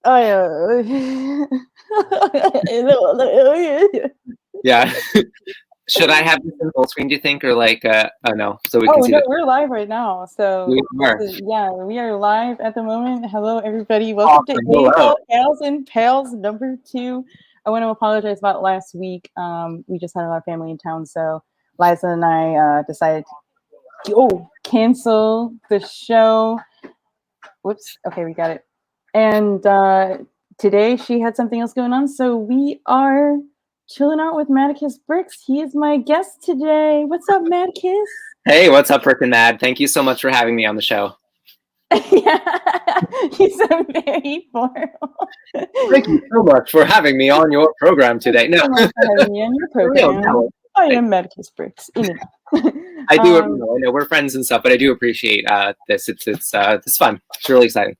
Oh yeah. Yeah. Should I have this in full screen, do you think, or like, oh no, so we can Oh see no, that we're live right now. So we this are. is, yeah, we are live at the moment. Hello everybody. Welcome to Awesome. Hello. AFOL Gals and Pals number 2. I want to apologize about last week. We just had a lot of family in town, so Liza and I decided to cancel the show. Whoops. Okay, we got it. And today she had something else going on, so we are chilling out with Maticus Bricks. He is my guest today. What's up, Maticus? Hey, what's up, Rick and Mad? Thank you so much for having me on the show. Yeah, he's so very formal. Thank you so much for having me on your program today. No, So much for having me on your program. no. I am Maticus Bricks. I do. I know we're friends and stuff, but I do appreciate this. It's fun. It's really exciting.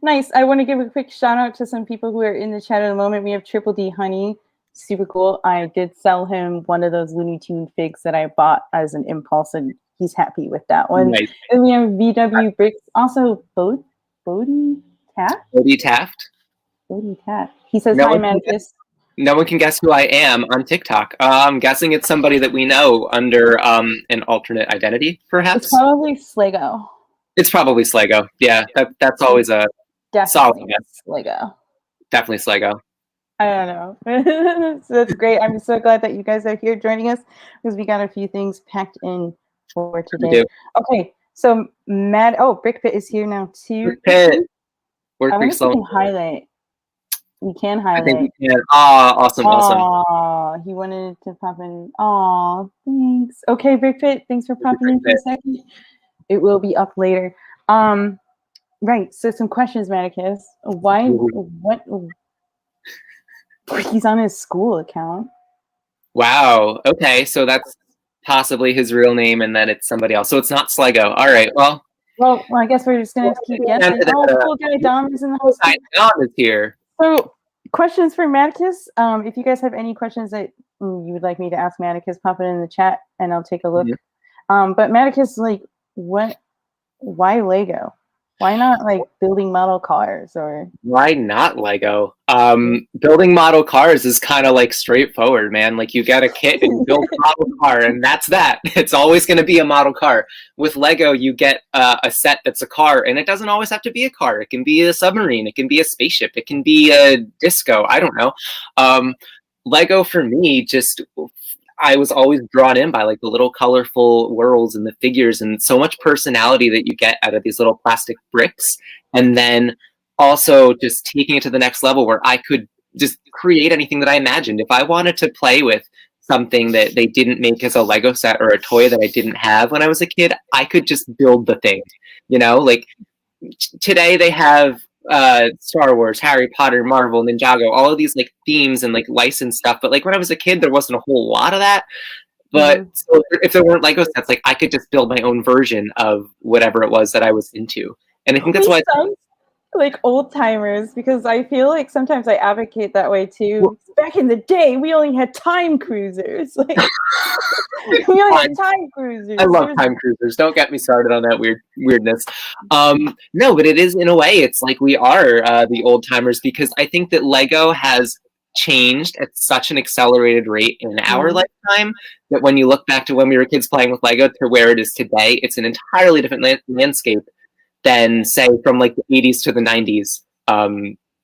Nice. I want to give a quick shout out to some people who are in the chat at the moment. We have Triple D Honey. Super cool. I did sell him one of those Looney Tune figs that I bought as an impulse, and he's happy with that one. Nice. And we have VW Bricks. Also, Bodie Taft? Bodie Taft. Bodie Taft. He says, hi, Maticus. No one can guess who I am on TikTok. I'm guessing it's somebody that we know under an alternate identity, perhaps. It's probably Slego. It's probably Slego. Yeah, that's always a solid guess. Slego. Definitely Slego. I don't know. So that's great. I'm so glad that you guys are here joining us because we got a few things packed in for today. Okay, so Brickpit is here now too. Brickpit. I wonder if we can highlight. We can highlight. I think we can. Awesome. He wanted to pop in. Aw, thanks. Okay, Brickpit, thanks for popping in for a second. It will be up later. Right. So some questions, Maticus. What? He's on his school account. Wow. Okay, so that's possibly his real name, and then it's somebody else. So it's not Slego. All right. Well, I guess we're just gonna keep guessing. Cool guy Dom is in the house. Dom is here. So, questions for Maticus. If you guys have any questions that you would like me to ask Maticus, pop it in the chat, and I'll take a look. But Maticus, like, why Lego? Why not like building model cars or? Why not Lego? Building model cars is kind of like straightforward, man. Like you get a kit and you build a model car, and that's that. It's always going to be a model car. With Lego, you get a set that's a car, and it doesn't always have to be a car. It can be a submarine. It can be a spaceship. It can be a disco. I don't know. Lego for me just. I was always drawn in by like the little colorful worlds and the figures and so much personality that you get out of these little plastic bricks. And then also just taking it to the next level where I could just create anything that I imagined. If I wanted to play with something that they didn't make as a Lego set or a toy that I didn't have when I was a kid, I could just build the thing, you know, like today they have Star Wars, Harry Potter, Marvel, Ninjago, all of these like themes and like licensed stuff. But like when I was a kid, there wasn't a whole lot of that. But so if there weren't Lego sets, like I could just build my own version of whatever it was that I was into. And I think that's why like old timers, because I feel like sometimes I advocate that way too. Back in the day, we only had time cruisers. Like we only had time cruisers. I love time cruisers. Don't get me started on that weirdness. No, but it is in a way. It's like we are the old timers because I think that Lego has changed at such an accelerated rate in our lifetime that when you look back to when we were kids playing with Lego to where it is today, it's an entirely different landscape than say from like the 80s to the 90s.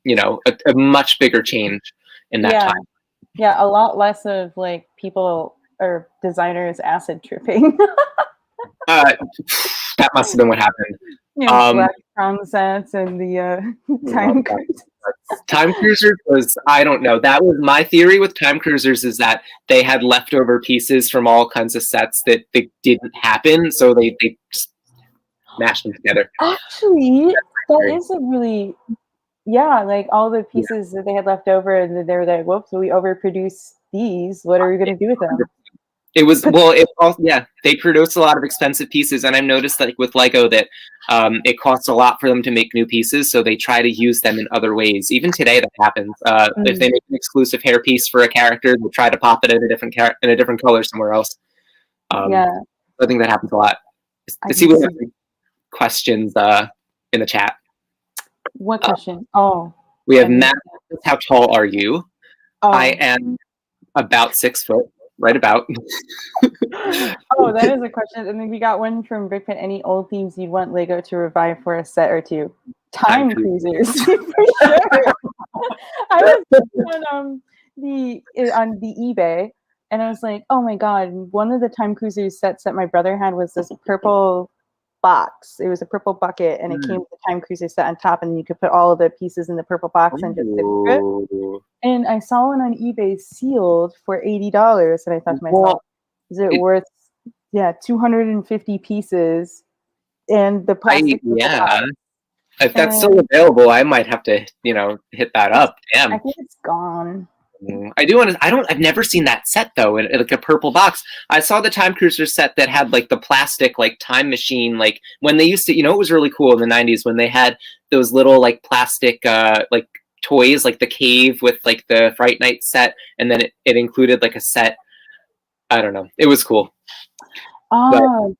You know, a much bigger change in that time. Yeah, a lot less of like people or designers acid tripping. That must have been what happened. Black prom sets and the time cruisers. Time cruisers was, I don't know. That was my theory with time cruisers is that they had leftover pieces from all kinds of sets that didn't happen, so they just mashed them together. Actually, that is a really like all the pieces that they had left over, and they were like, "Whoops, we overproduced these. What are we going to do with them?" It was they produce a lot of expensive pieces, and I've noticed that like, with Lego that it costs a lot for them to make new pieces, so they try to use them in other ways. Even today, that happens. If they make an exclusive hairpiece for a character, they'll try to pop it in a different color somewhere else. I think that happens a lot. I see we have questions in the chat. What question? Oh, We have I mean, Matt. How tall are you? I oh, am about 6 foot, right about. oh, that is a question. And then we got one from Brickpit. Any old themes you want Lego to revive for a set or two? Time Time cruise. cruisers, for sure. I was on the eBay, and I was like, oh my god! One of the time cruisers sets that my brother had was this purple box. It was a purple bucket, and it came with the time cruiser set on top, and you could put all of the pieces in the purple box and just sit through it. Ooh. And I saw one on eBay sealed for $80, and I thought to myself, Well, is it worth 250 pieces and the plastic purple yeah. box? If that's still And available, I might have to, hit that up. I Damn. think it's gone. I do want to. I've never seen that set though, in like a purple box. I saw the Time Cruiser set that had like the plastic like time machine, like when they used to. It was really cool in the '90s when they had those little like plastic like toys, like the cave with like the Fright Night set, and then it included like a set. I don't know. It was cool. Oh,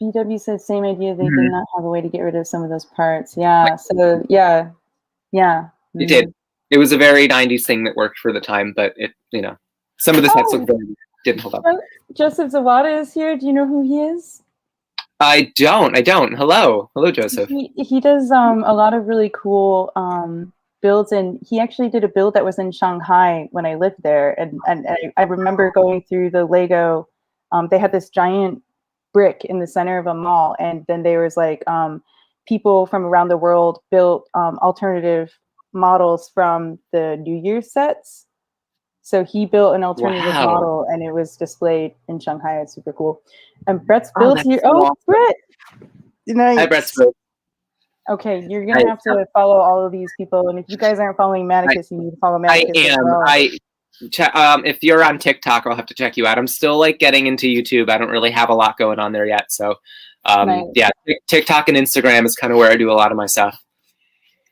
BW said same idea. They did not have a way to get rid of some of those parts. Yeah. So yeah. It did. It was a very '90s thing that worked for the time, but some of the sets didn't hold up. Joseph Zawada is here. Do you know who he is? I don't. Hello, Joseph. He does a lot of really cool builds, and he actually did a build that was in Shanghai when I lived there, and I remember going through the Lego. They had this giant brick in the center of a mall, and then there was like people from around the world built alternative models from the New Year's sets. So he built an alternative model, and it was displayed in Shanghai. It's super cool. And Brett's built here. Oh, Brett! Nice. Hi, Brett's built. Okay, you're gonna have to follow all of these people, and if you guys aren't following Maticus, you need to follow Maticus. I am. If you're on TikTok, I'll have to check you out. I'm still like getting into YouTube. I don't really have a lot going on there yet, so nice. Yeah, TikTok and Instagram is kind of where I do a lot of my stuff.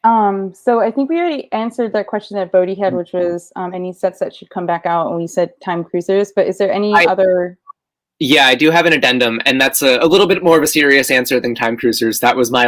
So I think we already answered that question that Bodhi had, which was any sets that should come back out, and we said Time Cruisers. But is there any other? Yeah, I do have an addendum, and that's a little bit more of a serious answer than Time Cruisers. That was my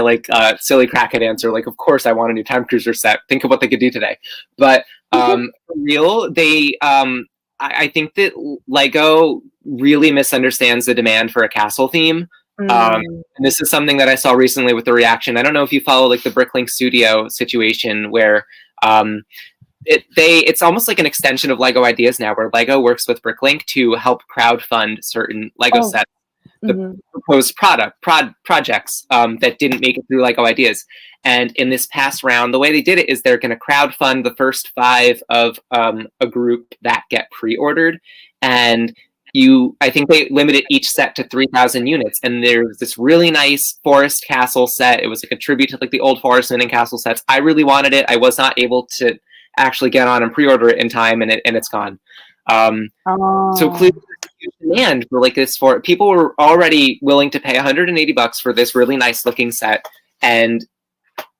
silly crackhead answer. Like, of course, I want a new Time Cruiser set. Think of what they could do today. But for real, they I think that Lego really misunderstands the demand for a castle theme. And this is something that I saw recently with the reaction. I don't know if you follow like the Bricklink Studio situation where it's almost like an extension of Lego Ideas now, where Lego works with Bricklink to help crowdfund certain Lego sets, the proposed projects that didn't make it through Lego Ideas. And in this past round, the way they did it is they're going to crowdfund the first 5 of a group that get pre-ordered, and I think they limited each set to 3,000 units, and there's this really nice forest castle set. It was like a tribute to like the old forestman and castle sets. I really wanted it. I was not able to actually get on and pre-order it in time, and it's gone. So clearly there's a huge demand for like this. For people were already willing to pay $180 for this really nice looking set, and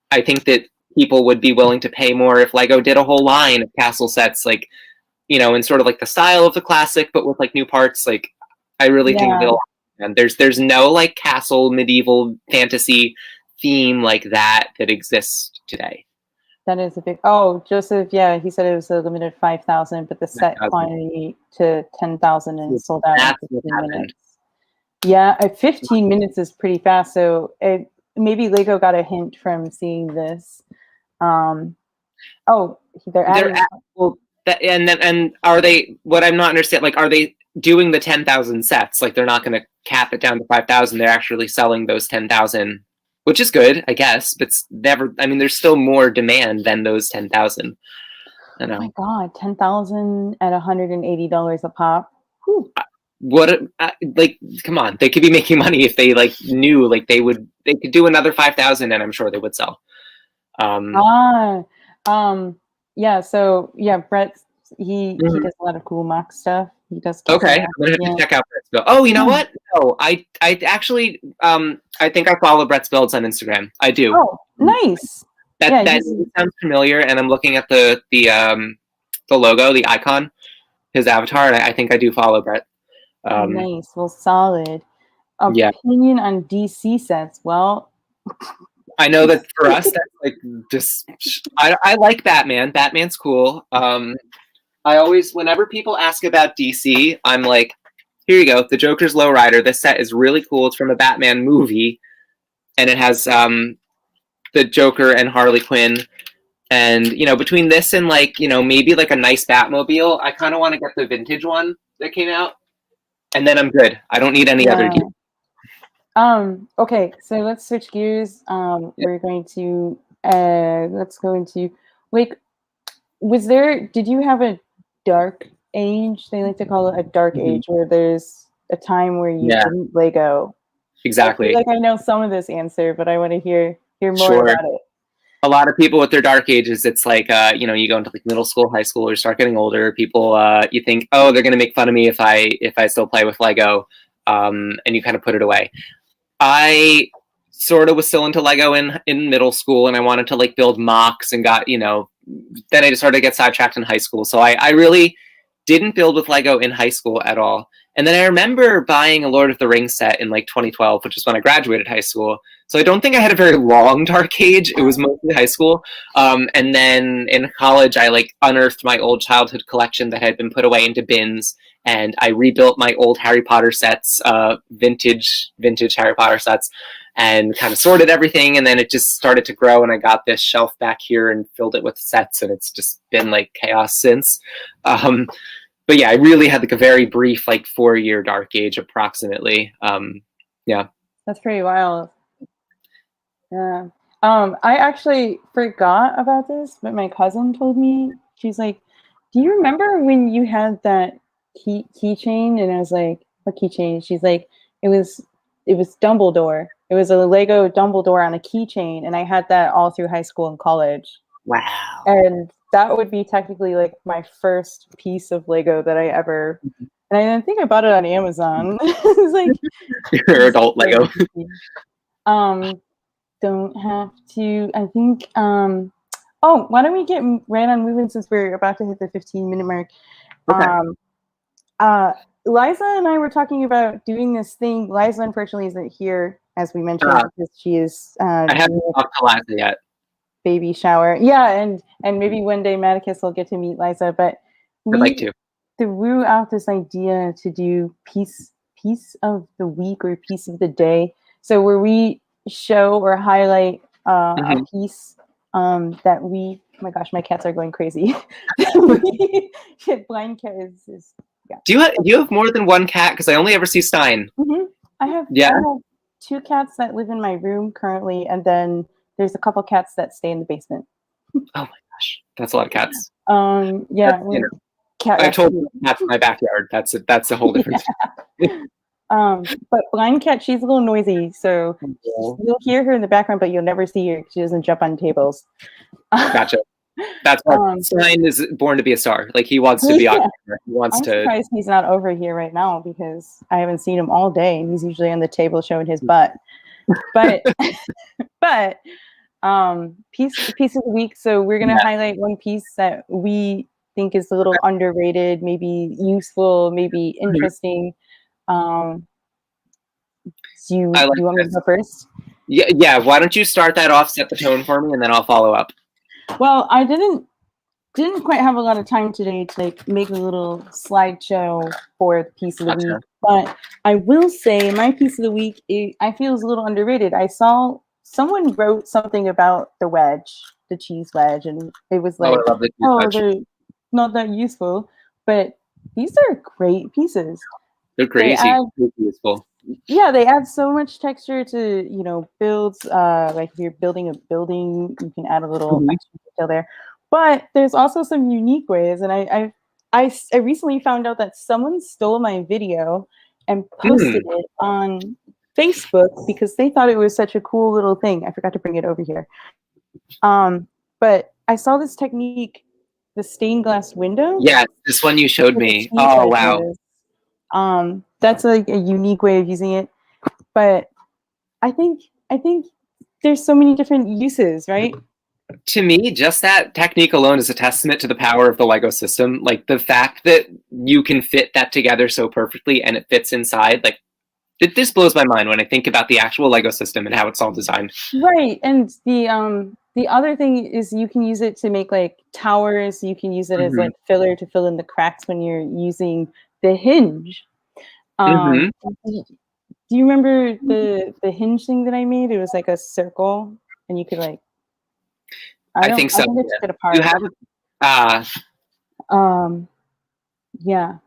I think that people would be willing to pay more if Lego did a whole line of castle sets, like, in sort of like the style of the classic, but with like new parts. Like, I really think that and there's no like castle medieval fantasy theme like that exists today. That is a big. Joseph, he said it was a limited 5,000, but the set quantity to 10,000 and sold out in 15 minutes. Yeah, 15 minutes is pretty fast. So maybe Lego got a hint from seeing this. They're adding. And are they? What I'm not understanding, like, are they doing the 10,000 sets? Like, they're not going to cap it down to 5,000. They're actually selling those 10,000, which is good, I guess. But never. I mean, there's still more demand than those 10,000. I know. Oh my god, 10,000 at $180 a pop. Whew. Like, come on, they could be making money if they like knew, like they could do another 5,000, and I'm sure they would sell. Brett, he does a lot of cool mock stuff. He does. Okay, I'm gonna have to check out Brett's build. Oh, you know what? No, I actually I think I follow Brett's builds on Instagram. I do. Oh, nice. That sounds familiar, and I'm looking at the logo, the icon, his avatar, and I think I do follow Brett. Nice. Well, solid. Opinion on DC sets. Well, I know that for us, that's like just I like Batman. Batman's cool. I always, whenever people ask about DC, I'm like, here you go, the Joker's Lowrider. This set is really cool. It's from a Batman movie, and it has the Joker and Harley Quinn. And between this and maybe like a nice Batmobile, I kind of want to get the vintage one that came out, and then I'm good. I don't need any other gear. Okay, so let's switch gears. We're going to let's go into like, did you have a dark age? They like to call it a dark age, where there's a time where you didn't Lego. Exactly. I know some of this answer, but I want to hear more about it. A lot of people with their dark ages, it's like you go into like middle school, high school, or start getting older. People, you think, oh, they're gonna make fun of me if I still play with Lego, and you kind of put it away. I sort of was still into Lego in middle school, and I wanted to like build mocks, and got then I just started to get sidetracked in high school. So I really didn't build with Lego in high school at all. And then I remember buying a Lord of the Rings set in like 2012, which is when I graduated high school. So I don't think I had a very long dark age. It was mostly high school. And then in college, I like unearthed my old childhood collection that had been put away into bins. And I rebuilt my old Harry Potter sets, vintage Harry Potter sets, and kind of sorted everything. And then it just started to grow, and I got this shelf back here and filled it with sets, and it's just been like chaos since. But yeah, I really had like a very brief, like 4-year dark age approximately. Yeah. That's pretty wild. Yeah. I actually forgot about this, but my cousin told me. She's like, do you remember when you had that keychain? And I was like, what keychain? She's like, it was Dumbledore. It was a Lego Dumbledore on a keychain, and I had that all through high school and college. Wow. And that would be technically like my first piece of Lego that I ever. And I think I bought it on Amazon. It's like your adult Lego. Don't have to. I think. Oh, why don't we get right on moving, since we're about to hit the 15-minute mark? Okay. Liza and I were talking about doing this thing. Liza unfortunately isn't here, as we mentioned, because she is. I haven't talked to Liza yet. Baby shower. Yeah, and maybe one day Maticus will get to meet Liza, but I'd like to. Threw out this idea to do piece of the week or piece of the day. So where we show or highlight a piece that we. Oh my gosh, my cats are going crazy. Blind cat is. Yeah. Do you have more than one cat? Because I only ever see Stein. Mm-hmm. I have 2 cats that live in my room currently, and then there's a couple cats that stay in the basement. Oh my gosh, that's a lot of cats. Yeah. I told you that's my backyard. That's a whole different. But blind cat, she's a little noisy, so you'll hear her in the background, but you'll never see her because she doesn't jump on tables. Gotcha. That's why Stein is born to be a star. Like, he wants to be on camera. He wants I'm surprised he's not over here right now, because I haven't seen him all day, and he's usually on the table showing his butt. But piece of the week. So we're gonna highlight one piece that we think is a little underrated, maybe useful, maybe interesting. Do you want me to go first? Yeah. Why don't you start that off, set the tone for me, and then I'll follow up. Well, I didn't quite have a lot of time today to like make a little slideshow for the piece of the week, but I will say my piece of the week, I feel, is a little underrated. I saw someone wrote something about the wedge, the cheese wedge, and it was like, they're not that useful, but these are great pieces. They're crazy, useful. Yeah, they add so much texture to builds. Like if you're building a building, you can add a little extra detail there. But there's also some unique ways, and I recently found out that someone stole my video and posted it on Facebook because they thought it was such a cool little thing. I forgot to bring it over here. But I saw this technique, the stained glass window. Yeah, this one you showed me. Oh, wow. That's like a unique way of using it. But I think there's so many different uses, right? To me, just that technique alone is a testament to the power of the Lego system. Like, the fact that you can fit that together so perfectly and it fits inside, like, this blows my mind when I think about the actual Lego system and how it's all designed. Right, and the other thing is you can use it to make like towers. You can use it as Mm-hmm. like filler to fill in the cracks when you're using the hinge. Mm-hmm. Do you remember the hinge thing that I made? It was like a circle, and you could like I think so. I think I took it apart. You have Yeah,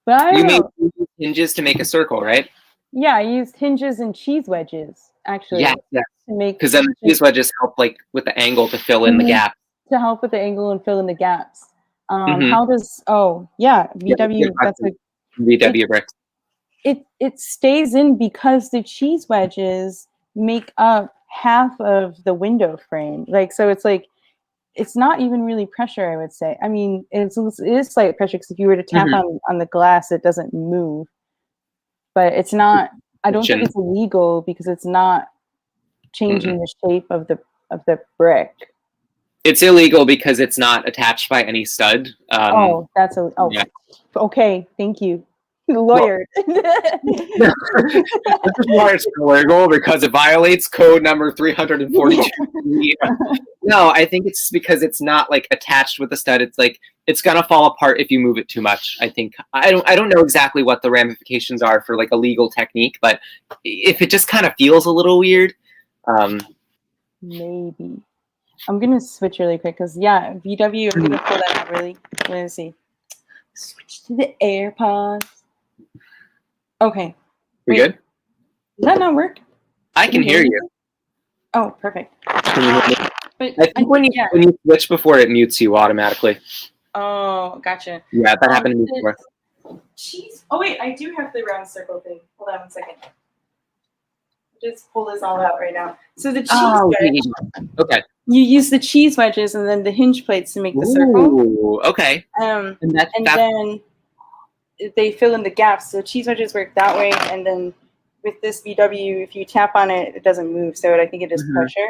but I you don't made know. hinges to make a circle, right? Yeah, I used hinges and cheese wedges actually Yeah, yeah. to make Because then the cheese wedges help like with the angle to fill in the gap. to help with the angle and fill in the gaps. Mm-hmm. How does VW? That's a VW bricks. it stays in because the cheese wedges make up half of the window frame. Like so, it's not even really pressure. I would say. I mean, it is slight pressure because if you were to tap on the glass, it doesn't move. But it's not. I don't think it's illegal because it's not changing the shape of the brick. It's illegal because it's not attached by any stud. Yeah. Okay. Thank you, lawyer. This is why it's illegal because it violates code number 342. Yeah. No, I think it's because it's not like attached with a stud. It's like it's gonna fall apart if you move it too much. I think I don't know exactly what the ramifications are for like a legal technique, but if it just kind of feels a little weird, maybe. I'm gonna switch really quick because VW. I'm gonna pull that out really. Let's see. Switch to the AirPods. Okay. We good? Does that not work? I can hear you. Oh, perfect. Can you hear me? But I think when you switch before, it mutes you automatically. Oh, gotcha. Yeah, that happened to me before. Cheese. Oh wait, I do have the round circle thing. Hold on 1 second. Just pull this all out right now. So the cheese wedge. Okay. You use the cheese wedges and then the hinge plates to make the circle. Ooh, okay. And then they fill in the gaps. So cheese wedges work that way, and then with this VW, if you tap on it, it doesn't move. So I think it is pressure.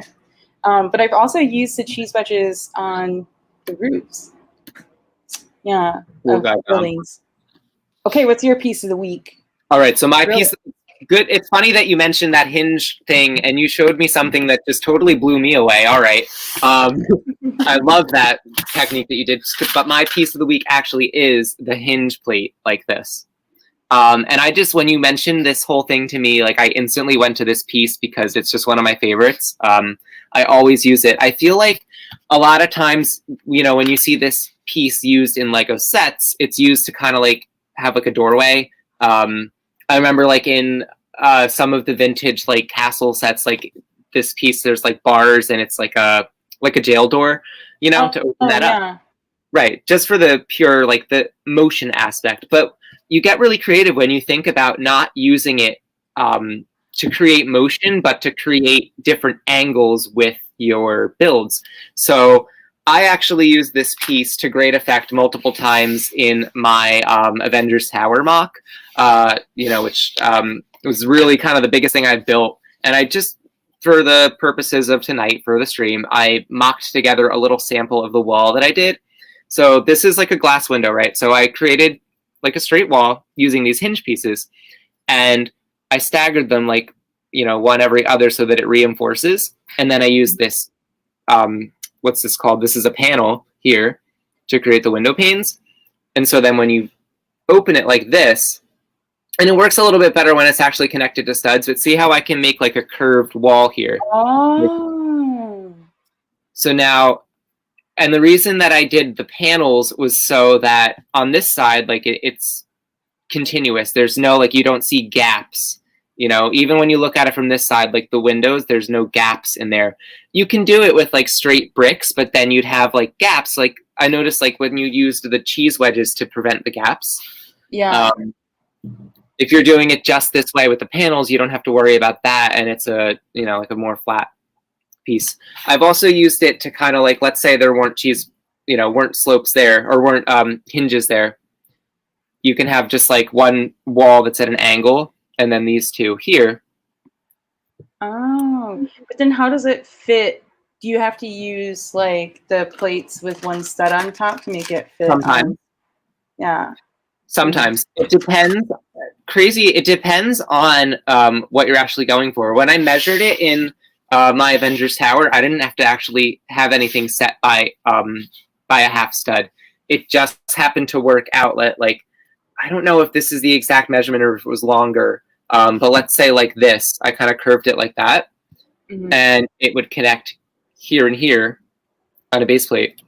But I've also used the cheese wedges on the roofs. Yeah, of buildings. Okay, what's your piece of the week? All right, so my piece. Good. It's funny that you mentioned that hinge thing, and you showed me something that just totally blew me away. All right, I love that technique that you did. But my piece of the week actually is the hinge plate like this. And I just, when you mentioned this whole thing to me, like I instantly went to this piece because it's just one of my favorites. I always use it. I feel like a lot of times, when you see this piece used in Lego sets, it's used to kind of like have like a doorway. I remember like in some of the vintage like castle sets, like this piece, there's like bars and it's like a jail door, to open that up. Right. Just for the pure, like the motion aspect. But you get really creative when you think about not using it to create motion, but to create different angles with your builds. So I actually used this piece to great effect multiple times in my Avengers Tower mock, which was really kind of the biggest thing I've built. And I just, for the purposes of tonight, for the stream, I mocked together a little sample of the wall that I did. So this is like a glass window, right? So I created like a straight wall using these hinge pieces, and I staggered them like, one every other so that it reinforces. And then I used this, what's this called? This is a panel here to create the window panes. And so then when you open it like this, and it works a little bit better when it's actually connected to studs, but see how I can make like a curved wall here. Oh. So now, and the reason that I did the panels was so that on this side, like it's continuous. There's no, like, you don't see gaps. Even when you look at it from this side, like the windows, there's no gaps in there. You can do it with like straight bricks, but then you'd have like gaps. Like I noticed, like when you used the cheese wedges to prevent the gaps. Yeah. If you're doing it just this way with the panels, you don't have to worry about that, and it's a like a more flat piece. I've also used it to kind of like, let's say there weren't weren't slopes there or weren't hinges there. You can have just like one wall that's at an angle, and then these two here. Oh, but then how does it fit? Do you have to use like the plates with one stud on top to make it fit? Sometimes. Yeah. Sometimes. It depends. crazy. It depends on what you're actually going for. When I measured it in my Avengers Tower, I didn't have to actually have anything set by a half stud. It just happened to work out. Like, I don't know if this is the exact measurement or if it was longer, but let's say like this. I kind of curved it like that, and it would connect here and here on a base plate,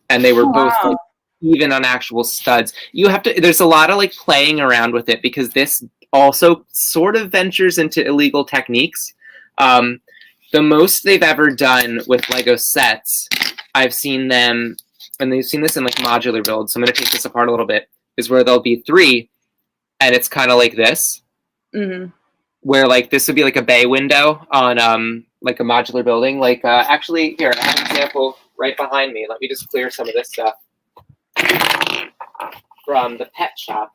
and they were both like, even on actual studs. You have to. There's a lot of like playing around with it because this also sort of ventures into illegal techniques. The most they've ever done with Lego sets, I've seen them, and they've seen this in like modular builds. So I'm going to take this apart a little bit. Is where there'll be 3, and it's kind of like this, where like this would be like a bay window on like a modular building. Like actually, here I have an example right behind me. Let me just clear some of this stuff from the pet shop,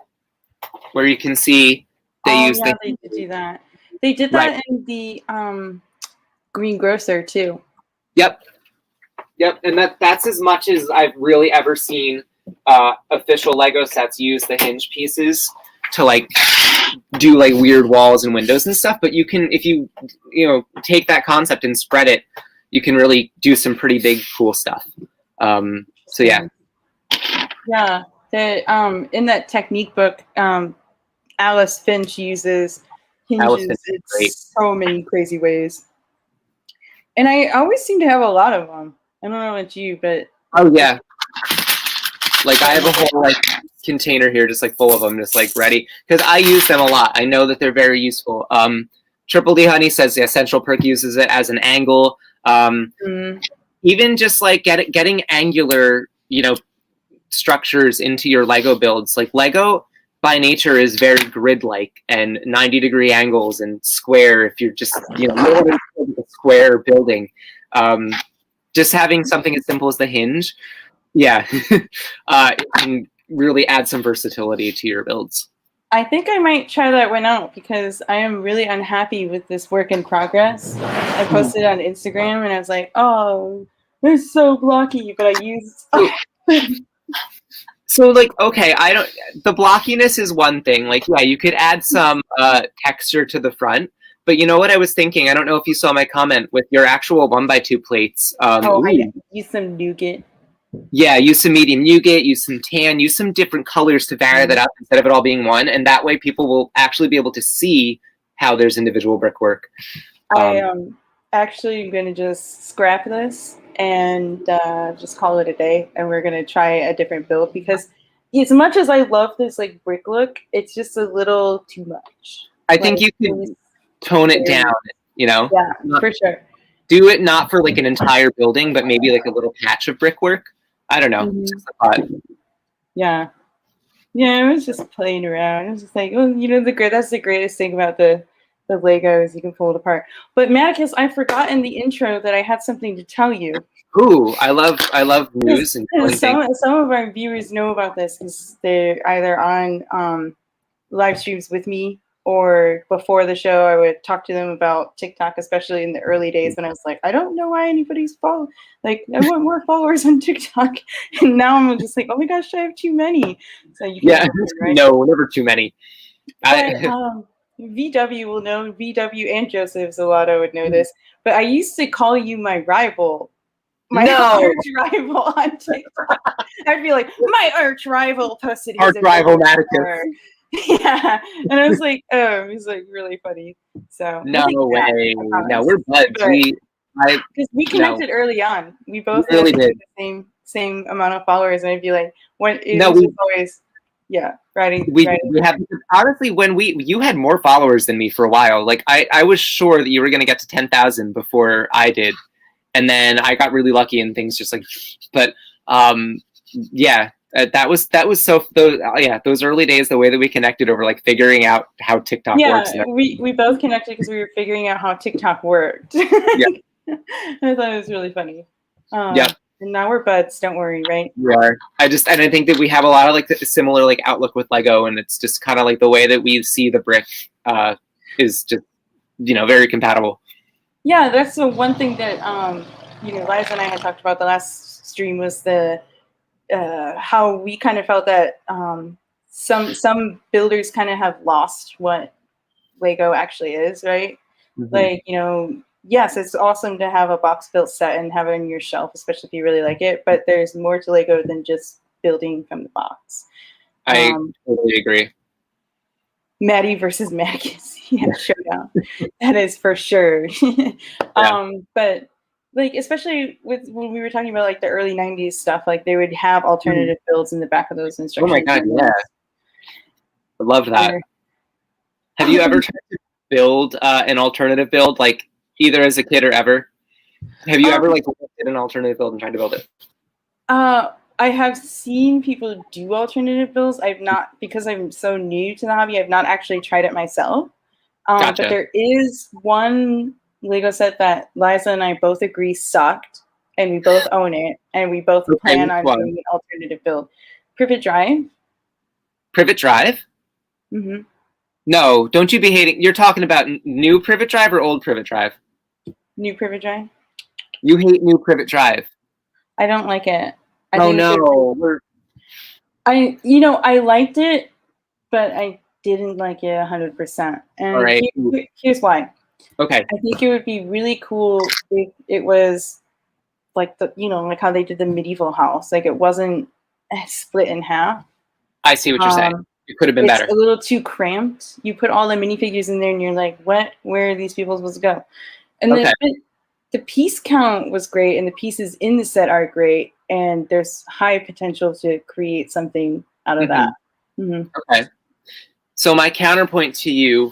where you can see they use. They did do that. They did that in the Green Grocer too. Yep, and that's as much as I've really ever seen official Lego sets use the hinge pieces to like do like weird walls and windows and stuff. But you can, if you take that concept and spread it, you can really do some pretty big cool stuff. So yeah. Yeah, in that technique book, Alice Finch uses hinges in so many crazy ways. And I always seem to have a lot of them. I don't know about you, but oh yeah, like I have a whole like container here, just like full of them, just like ready because I use them a lot. I know that they're very useful. Triple D Honey says the Essential Perk uses it as an angle. Even just like getting angular, structures into your Lego builds. Like Lego by nature is very grid-like and 90-degree angles and square. If you're just a square building, just having something as simple as the hinge, it can really add some versatility to your builds. I think I might try that one out because I am really unhappy with this work in progress. I posted on Instagram and I was like, oh, they're so blocky, but I used. So like, okay, the blockiness is one thing. Like, yeah, you could add some texture to the front, but you know what I was thinking? I don't know if you saw my comment with your actual 1x2 plates. I use some nougat. Yeah, use some medium nougat, use some tan, use some different colors to vary that up instead of it all being one, and that way people will actually be able to see how there's individual brickwork. I am actually going to just scrap this and just call it a day, and we're going to try a different build because as much as I love this like brick look, it's just a little too much. I think you could tone it down, Yeah, for sure. Do it not for like an entire building, but maybe like a little patch of brickwork. I don't know. Just a thought. Yeah, I was just playing around. I was just like, that's the greatest thing about the Legos. You can pull it apart. But Maticus, I forgot in the intro that I had something to tell you. Ooh, I love news and some of our viewers know about this because they're either on live streams with me or before the show. I would talk to them about TikTok, especially in the early days when I was like, I don't know why anybody's following. Like, I want more followers on TikTok, and now I'm just like, oh my gosh, I have too many. So you can right? No, never too many. But, VW will know. VW and Joseph Zalato would know this. But I used to call you my rival. My arch rival on TikTok. I'd be like, my arch rival posted his arch rival Maticus. Yeah, and I was like, oh, it was like really funny. So no way, no, we're buds. Because we connected early on. We both really did the same amount of followers, and I'd be like, we always writing. We have honestly when you had more followers than me for a while. Like I was sure that you were gonna get to 10,000 before I did, and then I got really lucky and things just like, but that was so those early days, the way that we connected over like figuring out how TikTok works. Yeah, we both connected because we were figuring out how TikTok worked. I thought it was really funny. And now we're buds. Don't worry, right? We are. I think that we have a lot of like the similar like outlook with Lego, and it's just kind of like the way that we see the brick is just very compatible. Yeah, that's the one thing that Liza and I had talked about the last stream was the how we kind of felt that some builders kind of have lost what Lego actually is, right? Mm-hmm. Like, yes, it's awesome to have a box built set and have it on your shelf, especially if you really like it, but there's more to Lego than just building from the box. I totally agree. Maddie versus Magus, yeah, showdown. That is for sure. But like, especially with when we were talking about like the early '90s stuff, like they would have alternative builds in the back of those instructions. Oh my god, yeah, I love that. Have you ever tried to build an alternative build, like either as a kid or ever? Have you ever like looked at an alternative build and tried to build it? I have seen people do alternative builds. I've not, because I'm so new to the hobby, I've not actually tried it myself. Gotcha. But there is one Lego set that Liza and I both agree sucked, and we both own it, and we both plan on doing an alternative build. Privet Drive. Privet Drive? Mm-hmm. No, don't you be hating. You're talking about new Privet Drive or old Privet Drive? New Privet Drive. You hate new Privet Drive. I don't like it. Oh no. I liked it, but I didn't like it 100%. And here's why. Okay. I think it would be really cool if it was like like how they did the medieval house. Like it wasn't split in half. I see what you're saying. It could have been better. It's a little too cramped. You put all the minifigures in there and you're like, what? Where are these people supposed to go? And the piece count was great, and the pieces in the set are great, and there's high potential to create something out of that. Mm-hmm. Okay. So my counterpoint to you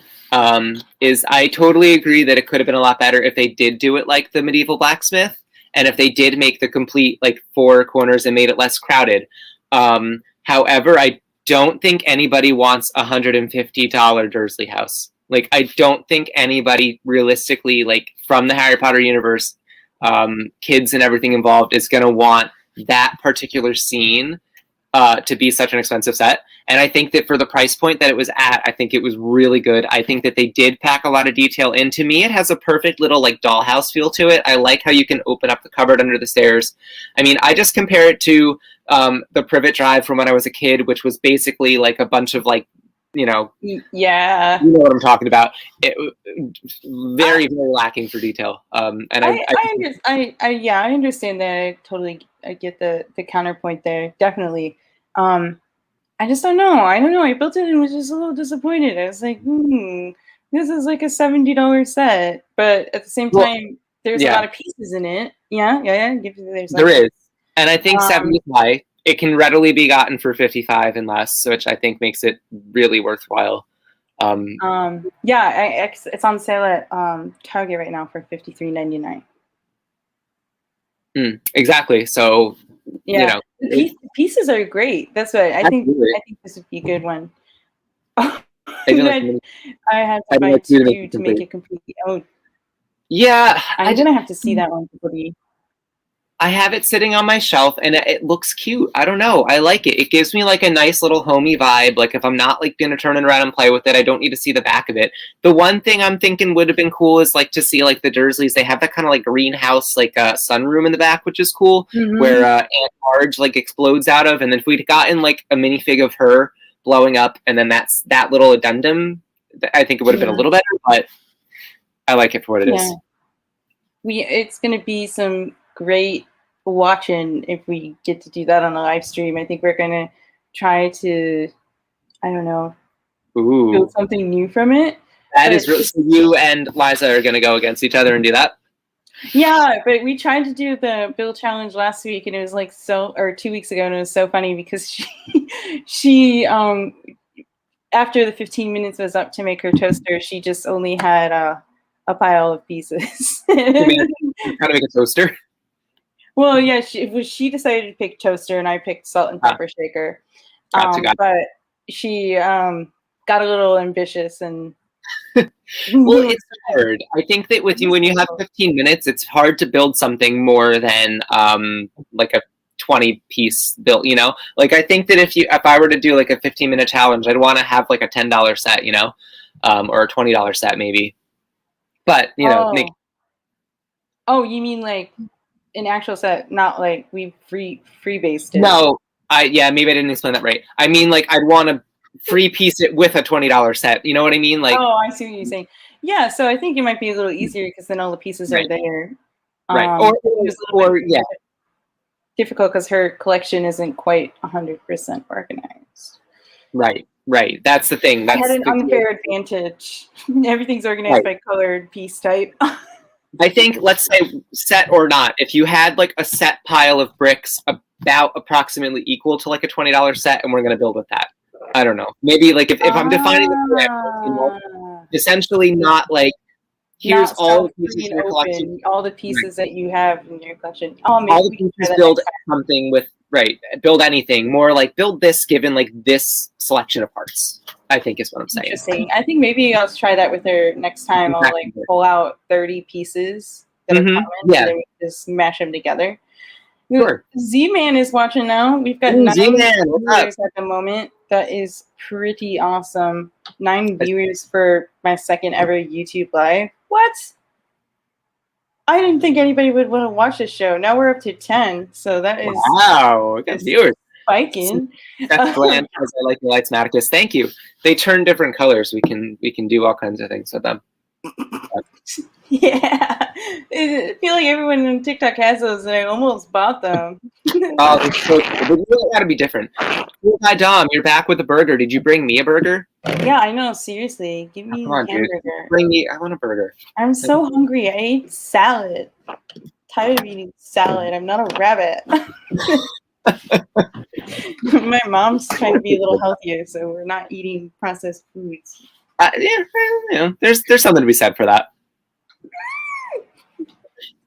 is I totally agree that it could have been a lot better if they did do it like the medieval blacksmith, and if they did make the complete like 4 corners and made it less crowded. However, I don't think anybody wants a $150 Dursley house. Like, I don't think anybody realistically, like, from the Harry Potter universe, kids and everything involved, is going to want that particular scene to be such an expensive set. And I think that for the price point that it was at, I think it was really good. I think that they did pack a lot of detail in. To me, it has a perfect little, like, dollhouse feel to it. I like how you can open up the cupboard under the stairs. I mean, I just compare it to the Privet Drive from when I was a kid, which was basically, like, a bunch of, like, yeah, you know what I'm talking about. Very lacking for detail. And I understand that. I get the counterpoint there. Definitely. I just don't know. I built it and was just a little disappointed. I was like, this is like a $70 set, but at the same time, there's a lot of pieces in it. Yeah. There is, and I think 70 is high. It can readily be gotten for 55 and less, which I think makes it really worthwhile. It's on sale at Target right now for $53.99. Exactly. So the pieces are great. That's what I think. I think this would be a good one. I had to buy 2 to make it completely out. Yeah, I'm gonna have to see that one. I have it sitting on my shelf, and it looks cute. I don't know. I like it. It gives me like a nice little homey vibe. Like if I'm not like gonna turn it around and play with it, I don't need to see the back of it. The one thing I'm thinking would have been cool is like to see like the Dursleys. They have that kind of like greenhouse, like sunroom in the back, which is cool, where Aunt Marge like explodes out of. And then if we'd gotten like a minifig of her blowing up, and then that little addendum, I think it would have been a little better. But I like it for what it is. It's gonna be some great watching if we get to do that on a live stream. I think we're gonna try to, I don't know, build something new from it. That is really, so you and Liza are gonna go against each other and do that? Yeah, but we tried to do the build challenge last week, and it was like 2 weeks ago, and it was so funny because she after the 15 minutes was up to make her toaster, she just only had a pile of pieces. How to make a toaster? Well, yeah, she decided to pick toaster, and I picked salt and pepper shaker. Gotcha. But she got a little ambitious and. Well, it's hard. I think that with you, when you have 15 minutes, it's hard to build something more than like a 20-piece build. You know, like I think that if I were to do like a 15-minute challenge, I'd want to have like a $10 set, you know, or a $20 set maybe. But you know, oh, you mean like an actual set, not like we free based it? No, maybe I didn't explain that right. I mean, like I'd want to free piece it with a $20 set. You know what I mean? Like, oh, I see what you're saying. Yeah, so I think it might be a little easier because then all the pieces are Right. there. right. It was a little bit Yeah. difficult because her collection isn't quite 100% organized. Right. That's the thing. I That's had an the unfair advantage. Everything's organized by colored piece type. I think, let's say set or not, if you had like a set pile of bricks about approximately equal to like a $20 set, and we're going to build with that. I don't know. Maybe like if I'm defining the brick, you know, essentially not like, here's not all the pieces in your open, collection. all the pieces that you have in your collection. Oh, maybe All the we can try pieces that build next time. something with, build anything. More like build this given like this selection of parts, I think is what I'm saying. Interesting. I think maybe I'll try that with her next time. I'll like pull out 30 pieces that are common, and then we just mash them together. Sure. Z-Man is watching now. We've got 9 viewers at the moment. That is pretty awesome. 9 viewers for my second ever YouTube live. What? I didn't think anybody would want to watch this show. Now we're up to 10, so that is wow. We got viewers spiking. That's bland because I like the lights, Maticus. Thank you. They turn different colors. We can do all kinds of things with them. Yeah, I feel like everyone on TikTok has those, and I almost bought them. Oh, it's so cool. But you really gotta be different. Hi, Dom. You're back with a burger. Did you bring me a burger? Yeah, I know. Seriously, give me a hamburger. Dude. Bring me. I want a burger. I'm so hungry. I ate salad. I'm tired of eating salad. I'm not a rabbit. My mom's trying to be a little healthier, so we're not eating processed foods. Yeah, there's something to be said for that.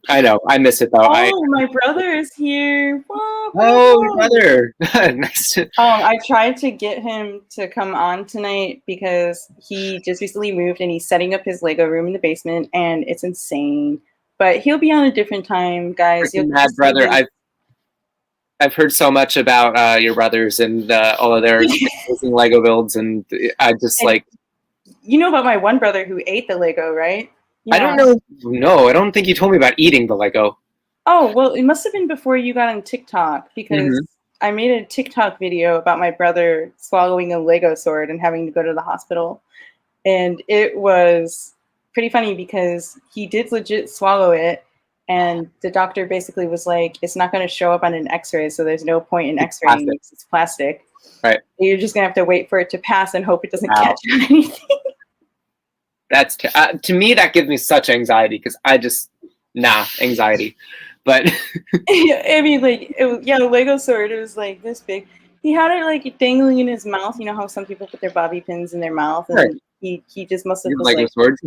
I know. I miss it though. My brother is here. Whoa, oh, your brother. Nice. I tried to get him to come on tonight because he just recently moved and he's setting up his Lego room in the basement, and it's insane. But he'll be on a different time, guys. Mad brother. I've heard so much about your brothers and all of their amazing Lego builds, and I just you know about my one brother who ate the Lego, right? I don't know. No, I don't think you told me about eating the Lego. Oh, well, it must have been before you got on TikTok, because I made a TikTok video about my brother swallowing a Lego sword and having to go to the hospital. And it was pretty funny because he did legit swallow it. And the doctor basically was like, it's not going to show up on an x-ray, so there's no point in x-raying because it's plastic. Right. You're just going to have to wait for it to pass and hope it doesn't catch on anything. That's to me that gives me such anxiety because I just anxiety. But I mean, like, the Lego sword, it was like this big. He had it like dangling in his mouth. You know how some people put their bobby pins in their mouth, and he just must have just Lego swords.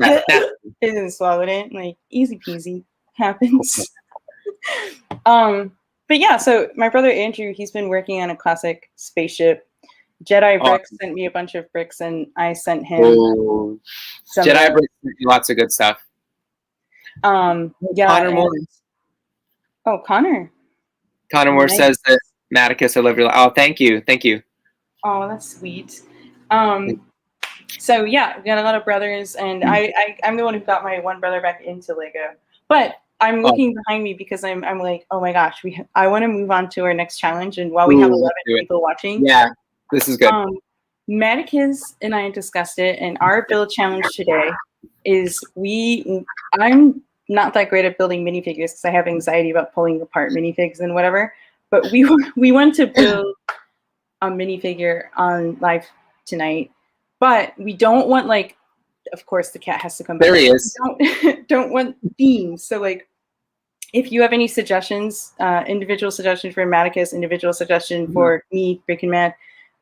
And swallowed it. Like, easy peasy, happens. But yeah, so my brother Andrew, he's been working on a classic spaceship. Jedi Bricks sent me a bunch of bricks, and I sent him some Jedi Bricks, lots of good stuff. Yeah. Connor Moore. Oh, Connor. Connor Moore says that Maticus, I love your. Oh, thank you. Oh, that's sweet. So yeah, we got a lot of brothers, and I'm the one who got my one brother back into Lego. But I'm looking behind me because I'm like, oh my gosh, I want to move on to our next challenge, and while we have 11 people watching, this is good. Maticus and I discussed it, and our build challenge today is I'm not that great at building minifigures because I have anxiety about pulling apart minifigs and whatever. But we want to build a minifigure on live tonight, but we don't want, like, of course the cat has to come back. There he is. Don't want themes. So, like, if you have any suggestions, individual suggestion for Maticus, individual suggestion for me, Brick and Mad,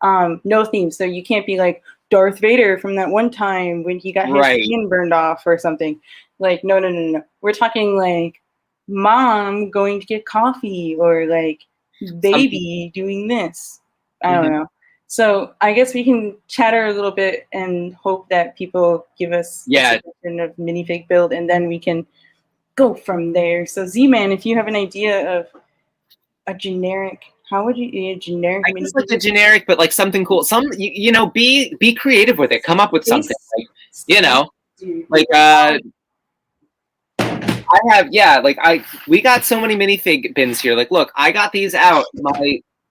no themes. So you can't be like Darth Vader from that one time when he got his skin burned off or something. Like, no. We're talking like mom going to get coffee, or like baby doing this. I don't know. So I guess we can chatter a little bit and hope that people give us a suggestion of minifig build, and then we can go from there. So Z-Man, if you have an idea of a generic, how would you a generic? I guess like a generic, but like something cool. Some be creative with it. Come up with something. Like, I have we got so many minifig bins here. Like, look, I got these out.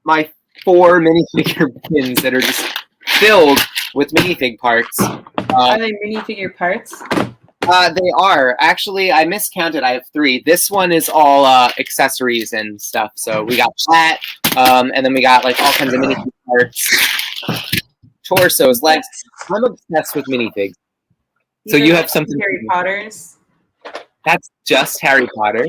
My 4 minifigure bins that are just filled with minifig parts. Are they minifigure parts? They are. Actually, I miscounted. I have 3. This one is all accessories and stuff. So we got that, and then we got like all kinds of minifig parts, torsos, legs. I'm obsessed with minifigs. So you have something. Harry Potters. That's just Harry Potter.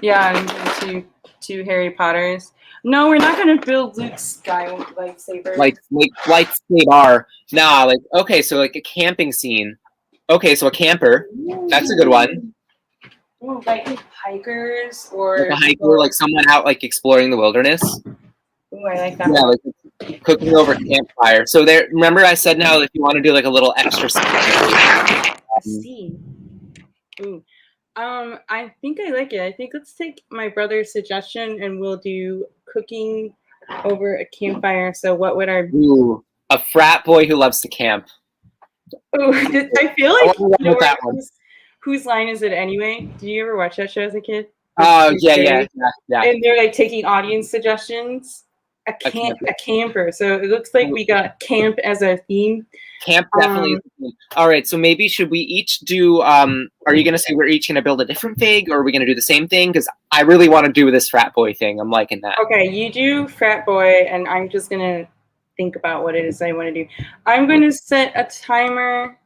Yeah, I'm two Harry Potters. No, we're not gonna build Luke's lightsaber. Like lightsaber. Nah, like okay, so like a camping scene. Okay, so a camper. That's a good one. Ooh, like hikers or like a hiker, like someone out like exploring the wilderness. Ooh, I like that. Yeah, like cooking over campfire. So there, remember I said now if you want to do like a little extra scene. Ooh. I think I like it. I think let's take my brother's suggestion and we'll do cooking over a campfire. So what would our a frat boy who loves to camp. Oh, I feel like whose line is it anyway? Did you ever watch that show as a kid? Oh yeah. And they're like taking audience suggestions. A camper. So it looks like we got camp as a theme. Camp definitely is a theme. All right, so maybe should we each do are you gonna say we're each gonna build a different fig, or are we gonna do the same thing? Because I really want to do this frat boy thing. I'm liking that. Okay, you do frat boy, and I'm just gonna think about what it is I want to do. I'm gonna set a timer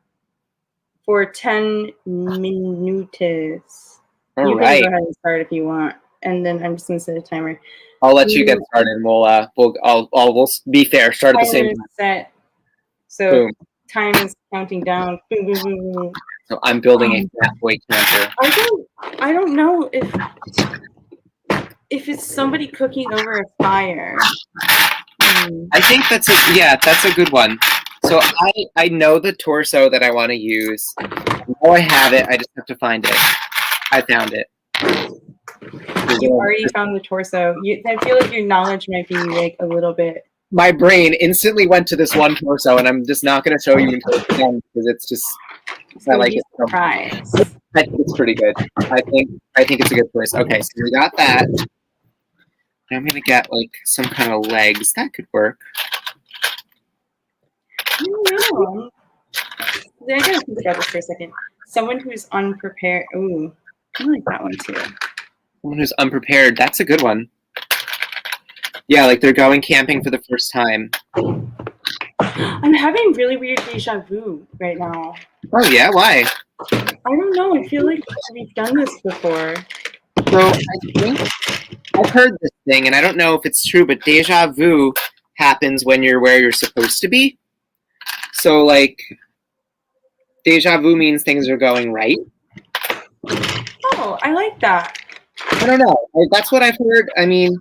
for 10 minutes. You can go ahead and start if you want, and then I'm just gonna set a timer. I'll let you get started, and we'll be fair. Start at the same time. Set. So boom. Time is counting down. Boom, boom, boom, boom. So I'm building a frat boy camper. I don't know if it's somebody cooking over a fire. I think that's a good one. So I know the torso that I want to use. I know I have it. I just have to find it. I found it. You already found the torso. I feel like your knowledge might be like a little bit. My brain instantly went to this one torso, and I'm just not going to show you until it's done because it's just. I like it. I think it's pretty good. I think it's a good choice. Okay, so we got that. I'm going to get like some kind of legs. That could work. I don't know. I gotta think about this for a second. Someone who's unprepared. Ooh, I like that one too. Someone who's unprepared. That's a good one. Yeah, like they're going camping for the first time. I'm having really weird deja vu right now. Oh yeah, why? I don't know. I feel like we've done this before. So I think I've heard this thing, and I don't know if it's true, but deja vu happens when you're where you're supposed to be. So like, deja vu means things are going right. Oh, I like that. I don't know. That's what I've heard. I mean,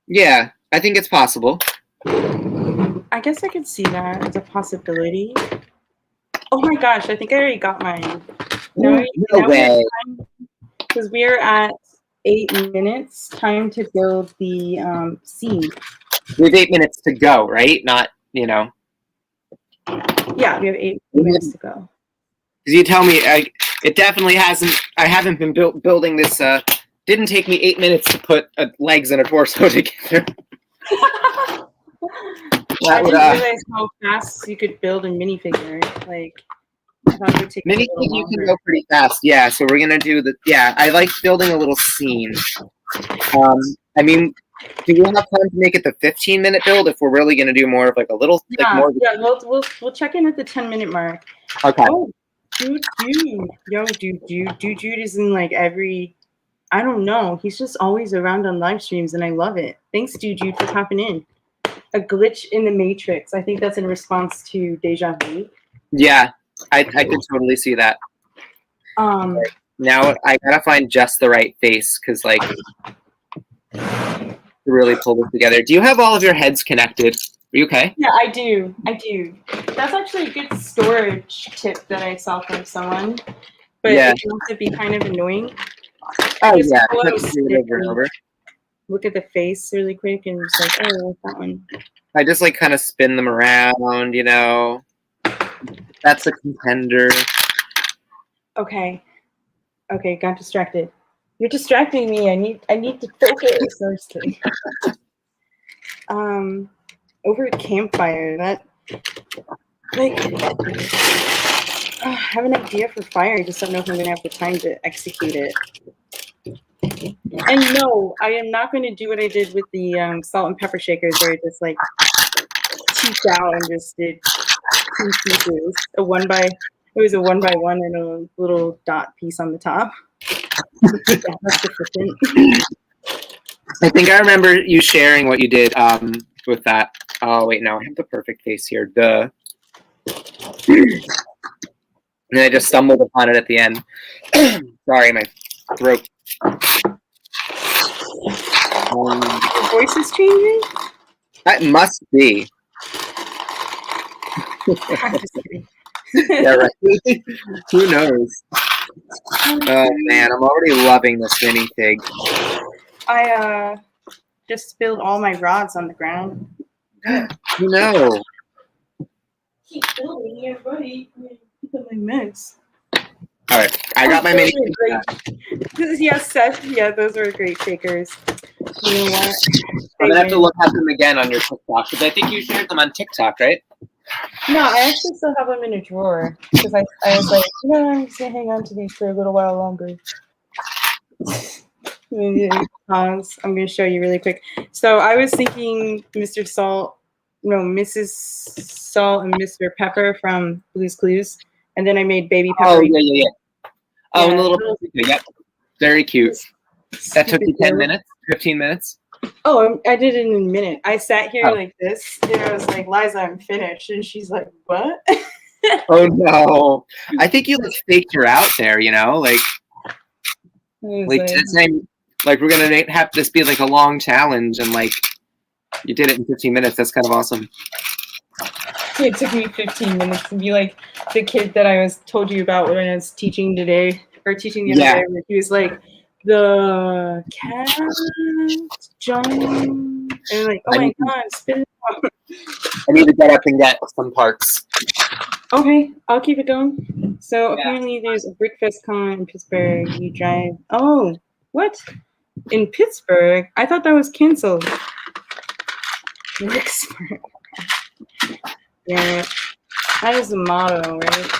yeah, I think it's possible. I guess I could see that as a possibility. Oh my gosh, I think I already got mine. No way. Because we are at 8 minutes. Time to build the scene. We have 8 minutes to go, right? Not, you know. Yeah, we have 8 minutes to go. Because you tell me, it definitely hasn't. I haven't been building this. Didn't take me 8 minutes to put legs and a torso together. I didn't realize how fast you could build a minifigure. Like, I thought it would take minifig you can go pretty fast. Yeah, so we're gonna do the. Yeah, I like building a little scene. I mean, do you have time to make it the 15-minute build if we're really gonna do more of like a little? Yeah, like more yeah. We'll check in at the 10-minute mark. Okay. Oh, dude, dude is in like every. I don't know. He's just always around on live streams, and I love it. Thanks, dude, for popping in. A glitch in the Matrix. I think that's in response to deja vu. Yeah, I could totally see that. Now I gotta find just the right face because like to really pull this together. Do you have all of your heads connected? Are you okay? Yeah, I do. That's actually a good storage tip that I saw from someone, but it can also be kind of annoying. Oh yeah, let's do it over and over. Look at the face really quick and just like, oh, that one. I just like kind of spin them around, you know. That's a contender. Okay, got distracted. You're distracting me. I need to focus. Seriously. over a campfire. That like I have an idea for fire. I just don't know if I'm gonna have the time to execute it. And no, I am not going to do what I did with the salt and pepper shakers, where I just like cheaped out and just did 2 pieces. It was a 1 by 1 and a little dot piece on the top. Yeah, that's sufficient. I think I remember you sharing what you did with that. Oh wait, no, I have the perfect face here. And I just stumbled upon it at the end. Sorry, my throat. Your voice is changing? That must be. I'm just kidding. Yeah, right. Who knows? Oh man, I'm already loving this minifig. I just spilled all my rods on the ground. No. Keep building here, buddy. Keep on my mess. All right, I got my mini. Yeah, Seth. Yeah, those were great shakers. You know what? I'm gonna have to look at them again on your TikTok because I think you shared them on TikTok, right? No, I actually still have them in a drawer because I was like, no, I'm just gonna hang on to these for a little while longer. I'm gonna show you really quick. So I was thinking Mrs. Salt and Mr. Pepper from Blue's Clues, and then I made Baby Pepper. Oh yeah. Oh, and a little. Yep. Very cute. That took you 10 minutes, 15 minutes. Oh, I did it in a minute. I sat here like this, and I was like, Liza, I'm finished. And she's like, what? Oh, no. I think you faked her out there, you know? Like we're going to have this be like a long challenge, and like you did it in 15 minutes. That's kind of awesome. It took me 15 minutes to be like the kid that I told you about when I was teaching the other day, where he was like, the cat jumped, and like, oh my god, spit it out. I need to get up and get some parts. Okay, I'll keep it going. So apparently there's a Brickfest con in Pittsburgh. You drive. Oh, what? In Pittsburgh? I thought that was canceled. Pittsburgh. Yeah, that is the motto, right?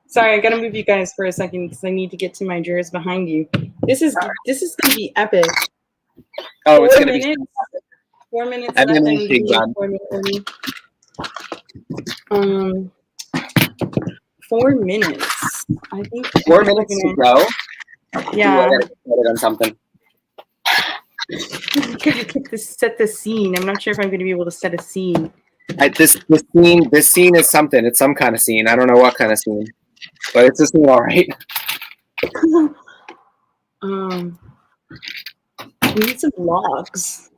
Sorry, I gotta move you guys for a second because I need to get to my drawers behind you. This is gonna be epic. Oh, it's gonna be 4 minutes left. I'm gonna give you a 4-minute warning. 4 minutes. I think 4 minutes to go. Yeah. On something. Set the scene. I'm not sure if I'm gonna be able to set a scene. This scene is something. It's some kind of scene. I don't know what kind of scene, but it's a scene, all right. We need some logs.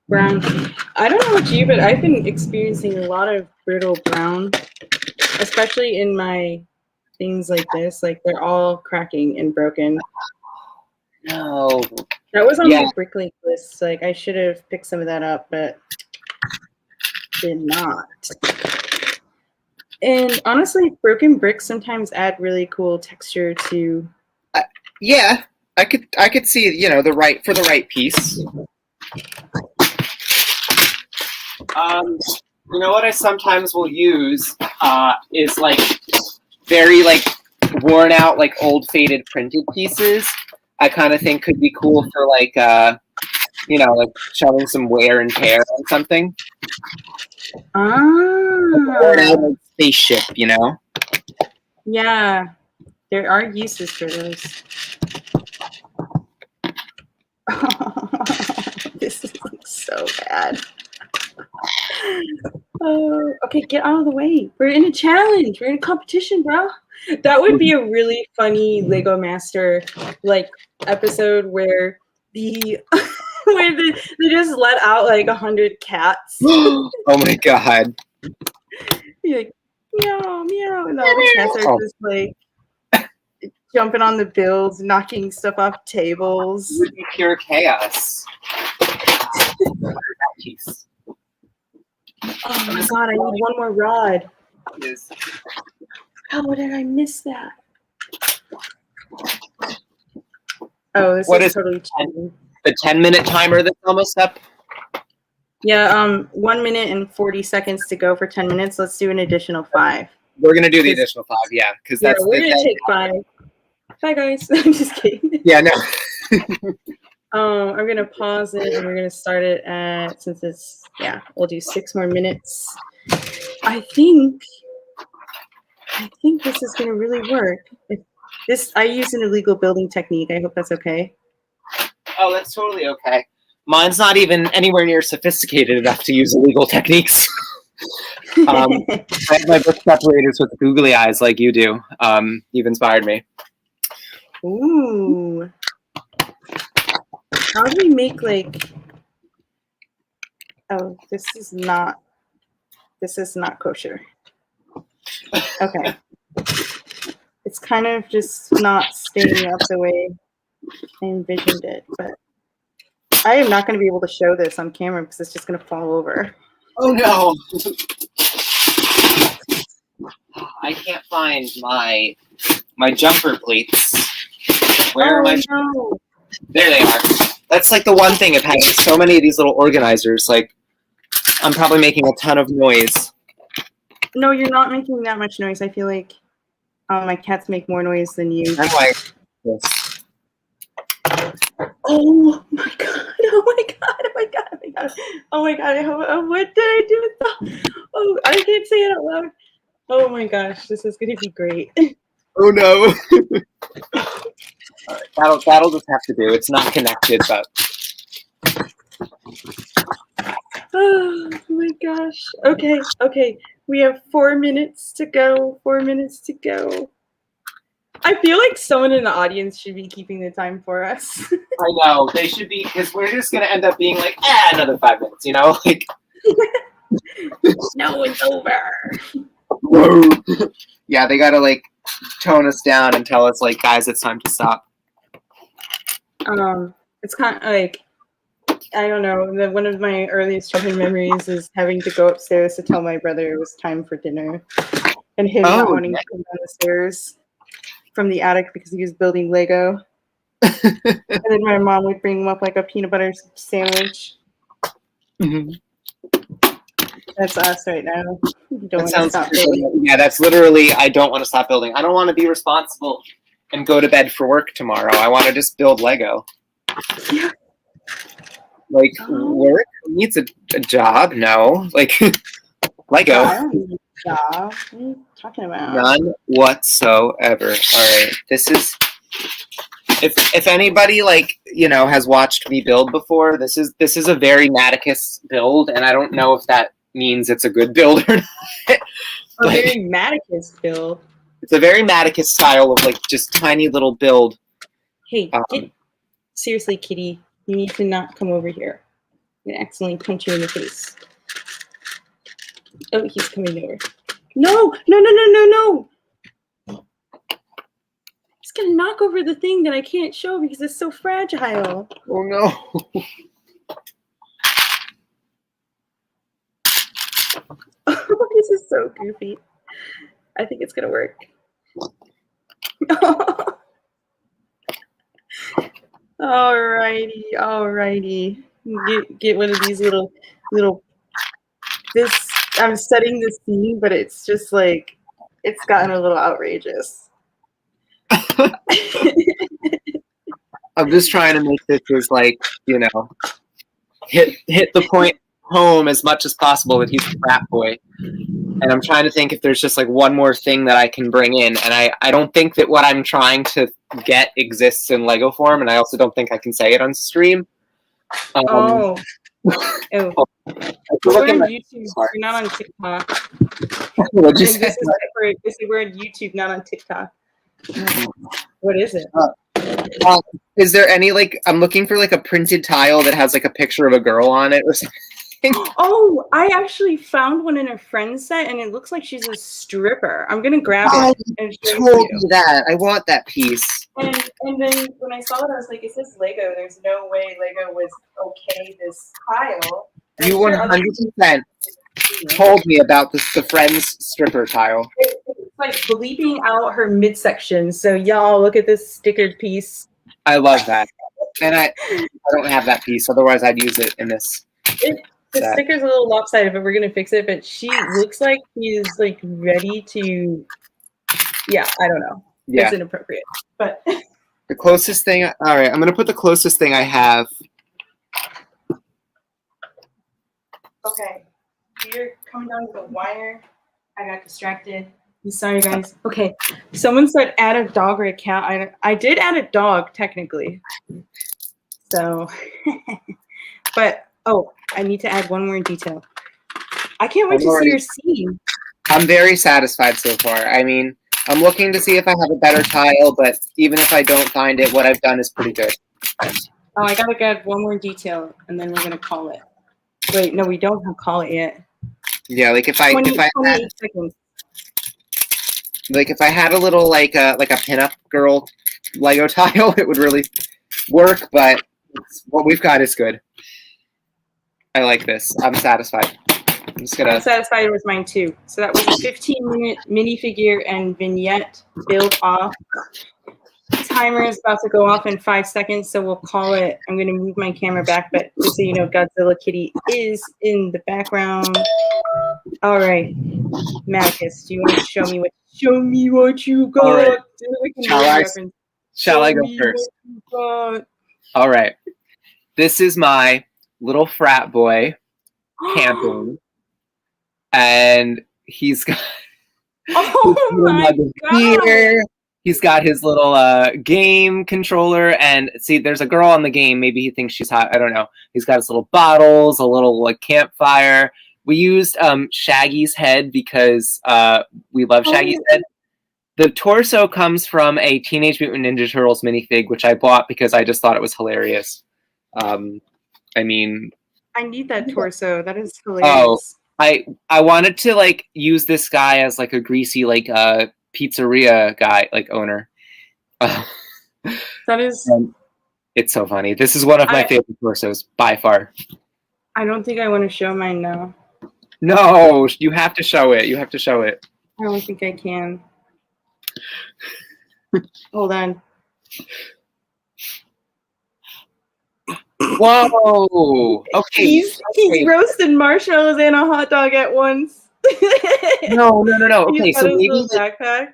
Brown. I don't know about you, but I've been experiencing a lot of brittle brown, especially in my things like this. Like they're all cracking and broken. No. That was on my bricklink list. Like I should have picked some of that up, but did not. And honestly, broken bricks sometimes add really cool texture to. Yeah, I could see the right piece. You know what I sometimes will use is like very like worn out like old faded printed pieces. I kind of think could be cool for like like showing some wear and tear on something. Like spaceship, Yeah, there are uses for those. This is so bad. Oh, okay, get out of the way. We're in a challenge. We're in a competition, bro. That would be a really funny Lego Master like episode where they just let out like 100 cats. Oh my god. You're like meow meow, and all the cats are just like jumping on the builds, knocking stuff off tables. It would be pure chaos. Oh my god, I need one more rod. How did I miss that? Oh, this is totally cheating. the 10-minute timer that's almost up? Yeah, 1 minute and 40 seconds to go for 10 minutes. Let's do an additional 5. We're gonna do the additional 5, yeah, because Yeah, that's we're gonna take 5. Bye, guys. I'm just kidding. Yeah, no. I'm gonna pause it and we're gonna start it at, since it's, yeah, we'll do 6 more minutes. I think this is gonna really work. I use an illegal building technique. I hope that's okay. Oh, that's totally okay. Mine's not even anywhere near sophisticated enough to use illegal techniques. I have my book separators with googly eyes like you do. You've inspired me. Ooh. How do we make like? Oh, this is not kosher. Okay. It's kind of just not staying up the way I envisioned it, but I am not going to be able to show this on camera because it's just going to fall over. Oh no! I can't find my jumper plates. Where are my? No. There they are. That's like the one thing of having so many of these little organizers. Like, I'm probably making a ton of noise. No, you're not making that much noise. I feel like my cats make more noise than you. I'm like this. Oh my god! Oh my god! Oh my god! Oh my god! Oh my god! What did I do with that? Oh, I can't say it out loud. Oh my gosh! This is gonna be great. Oh no! That'll just have to do. It's not connected, but. Oh my gosh. Okay. We have 4 minutes to go. 4 minutes to go. I feel like someone in the audience should be keeping the time for us. I know. They should be, because we're just going to end up being like, another 5 minutes, you know? Like. No, it's over. Yeah, they got to like tone us down and tell us like, guys, it's time to stop. It's kind of like, I don't know. One of my earliest childhood memories is having to go upstairs to tell my brother it was time for dinner, and him not wanting to come down the stairs from the attic because he was building Lego. And then my mom would bring him up like a peanut butter sandwich. Mm-hmm. That's us right now. That sounds yeah, that's literally, I don't want to stop building. I don't want to be responsible and go to bed for work tomorrow. I want to just build Lego. Yeah. Like, work needs a job? No. Like, Lego. I don't need a job. What are you talking about? None whatsoever. All right. This is, if anybody like, you know, has watched me build before, this is a very Maticus build, and I don't know if that means it's a good build or not. A very Maticus build. It's a very Maticus style of like just tiny little build. Hey, seriously, kitty, you need to not come over here. I'm gonna accidentally punch you in the face. Oh, he's coming over. No! He's gonna knock over the thing that I can't show because it's so fragile. Oh no. This is so goofy. I think it's gonna work. Alrighty. Get one of these little. This, I'm setting the scene, but it's just like, it's gotten a little outrageous. I'm just trying to make this as like, you know, hit the point home as much as possible that he's a frat boy. And I'm trying to think if there's just like one more thing that I can bring in. And I don't think that what I'm trying to get exists in Lego form, and I also don't think I can say it on stream. Oh. We're on YouTube. We're not on TikTok. What'd you say? We're on YouTube, not on TikTok. What is it? Is there any like, I'm looking for like a printed tile that has like a picture of a girl on it or something. Oh, I actually found one in a friend's set, and it looks like she's a stripper. I'm gonna grab it and show told you. me that. I want that piece. And then when I saw it, I was like, "Is this Lego? There's no way Lego was okay this tile." And You 100% told me about the friend's stripper tile. It's like bleeping out her midsection. So y'all, look at this stickered piece. I love that. And I don't have that piece, otherwise I'd use it in this. The sticker's a little lopsided, but we're gonna fix it. But she looks like she's like ready to. Yeah, I don't know. Yeah. It's inappropriate, but the closest thing. All right, I'm gonna put the closest thing I have. Okay, you're coming down with the wire. I got distracted. I'm sorry, guys. Okay, someone said add a dog or a cat. I did add a dog technically. So, but oh, I need to add one more detail. I can't wait to see your scene. I'm very satisfied so far. I mean, I'm looking to see if I have a better tile, but even if I don't find it, what I've done is pretty good. Oh, I gotta add one more detail, and then we're gonna call it. Wait, no, we don't have call it yet. Yeah, like if I 28 had, seconds. Like if I had a little like a pinup girl Lego tile, it would really work. But what we've got is good. I like this. I'm satisfied. I'm satisfied with mine too. So that was a 15-minute minifigure and vignette build off. Timer is about to go off in 5 seconds, so we'll call it. I'm going to move my camera back, but just so you know, Godzilla Kitty is in the background. All right, Marcus, do you want to show me what you got? All right. Shall I go first? All right. This is my little frat boy camping, and he's got. Oh my god! He's got his little game controller, and see, there's a girl on the game. Maybe he thinks she's hot. I don't know. He's got his little bottles, a little like campfire. We used Shaggy's head because we love Shaggy's head. The torso comes from a Teenage Mutant Ninja Turtles minifig, which I bought because I just thought it was hilarious. I mean, I need that torso. That is hilarious. Oh, I wanted to like use this guy as like a greasy like pizzeria guy, like owner. That is. It's so funny. This is one of my favorite torsos by far. I don't think I want to show mine now. No, you have to show it. You have to show it. I don't think I can. Hold on. Whoa. Okay. He's roasting marshmallows and a hot dog at once. No. Okay, so maybe backpack.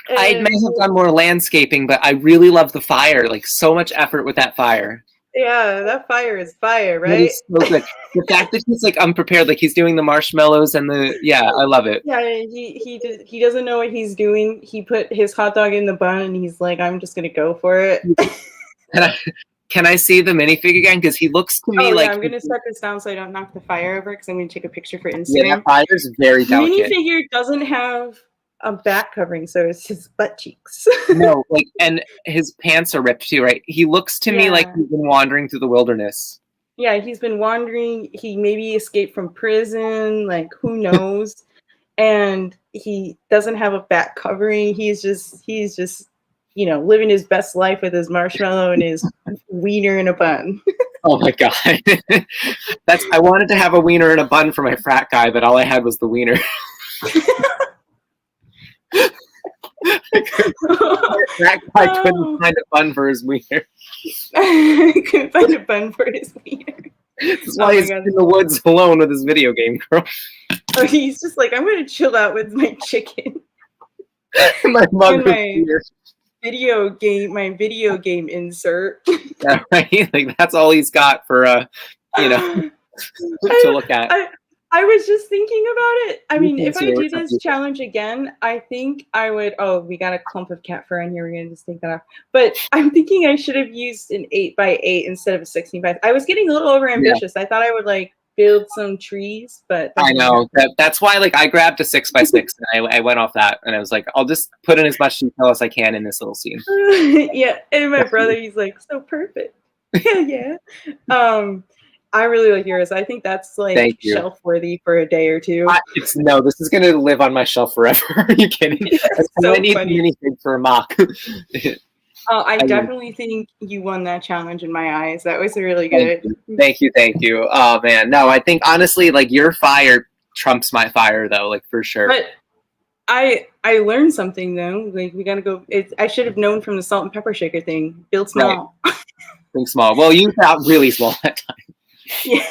I may have done more landscaping, but I really love the fire. Like so much effort with that fire. Yeah, that fire is fire, right? So good. The fact that he's like unprepared, like he's doing the marshmallows and I love it. Yeah, he doesn't know what he's doing. He put his hot dog in the bun and he's like, I'm just gonna go for it. Can I see the minifig again? Because he looks to me like I'm gonna set this down so I don't knock the fire over because I'm gonna take a picture for Instagram. Yeah, that fire is very delicate. Minifigure doesn't have a back covering, so it's his butt cheeks. No, like, and his pants are ripped too, right? He looks to me like he's been wandering through the wilderness. Yeah, he's been wandering. He maybe escaped from prison, like who knows? And he doesn't have a back covering. He's just, living his best life with his marshmallow and his wiener in a bun. Oh my god. I wanted to have a wiener and a bun for my frat guy, but all I had was the wiener. That guy couldn't find a bun for his wiener. Couldn't find a bun for his wiener. That's why he's in the woods alone with his video game girl. Oh, he's just like, I'm gonna chill out with my chicken. My mug. Video game insert. Yeah, right. Like that's all he's got for to look at. I was just thinking about it. I mean, if I do this challenge again, I think I would. Oh, we got a clump of cat fur in here. We're gonna just take that off. But I'm thinking I should have used an 8x8 instead of a 16x. I was getting a little overambitious. I thought I would like build some trees, but I know that's why like I grabbed a 6x6 and I went off that, and I was like, I'll just put in as much detail as I can in this little scene. Yeah, and my brother, he's like, so perfect. Yeah. I really like yours. I think that's like shelf worthy for a day or two. This is gonna live on my shelf forever. Are you kidding? I need anything for a mock. I definitely think you won that challenge in my eyes. That was really good. Thank you. Oh man, no, I think honestly, like your fire trumps my fire though, like for sure. But I learned something though. Like we gotta go. I should have known from the salt and pepper shaker thing. Build small. Right. Think small. Well, you got really small that time. Yeah.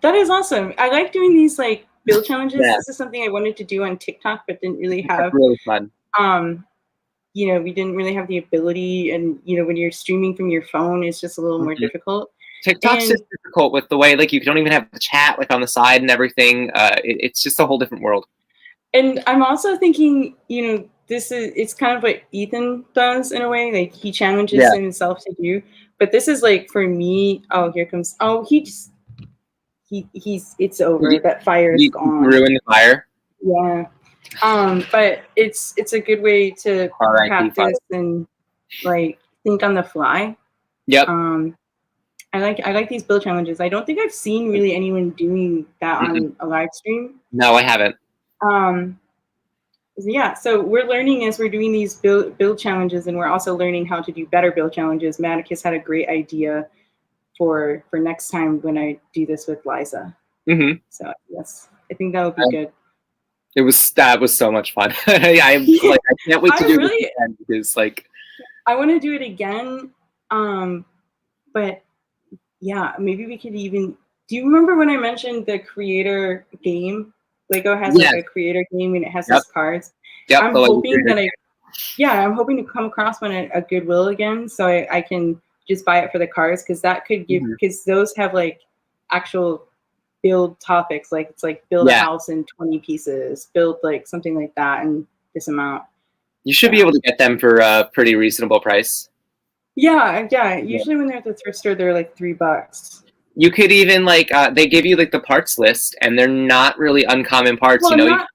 That is awesome. I like doing these like build challenges. Yeah. This is something I wanted to do on TikTok, but didn't really have. That's really fun. We didn't really have the ability, and when you're streaming from your phone, it's just a little more difficult. TikTok's just difficult with the way like you don't even have the chat like on the side and everything. It's just a whole different world. And I'm also thinking, it's kind of what Ethan does in a way. Like he challenges himself to do. But this is like for me. Oh, here comes. Oh, he's. It's over. That fire is gone. Ruin the fire. Yeah. But it's a good way to practice and like think on the fly. Yep. I like these build challenges. I don't think I've seen really anyone doing that on a live stream. No, I haven't. Yeah, so we're learning as we're doing these build challenges, and we're also learning how to do better build challenges. Maticus had a great idea for next time when I do this with Liza. So yes, I think that would be good. That was so much fun. I can't wait to do it again because I want to do it again. But yeah, maybe we could even. Do you remember when I mentioned the creator game? Lego has like a creator game and it has these cards. I'm hoping I'm hoping to come across one at a Goodwill again, so I can just buy it for the cards, because that could give because those have like actual build topics, like it's like build a house in 20 pieces, build like something like that in this amount. You should be able to get them for a pretty reasonable price. Yeah. Usually when they're at the thrift store, they're like $3. You could even they give you like the parts list, and they're not really uncommon parts. Well,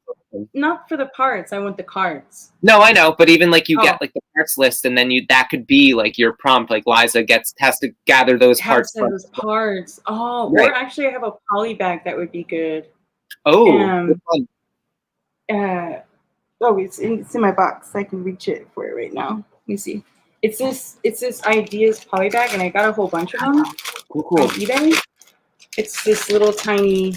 not for the parts. I want the cards. No, I know, but even like you get like the parts list, and then that could be like your prompt. Like Liza has to gather those parts. Oh, right. Or actually, I have a poly bag that would be good. Oh, it's in my box. I can reach it for it right now. Let me see. It's this Ideas poly bag, and I got a whole bunch of them on eBay. It's this little tiny,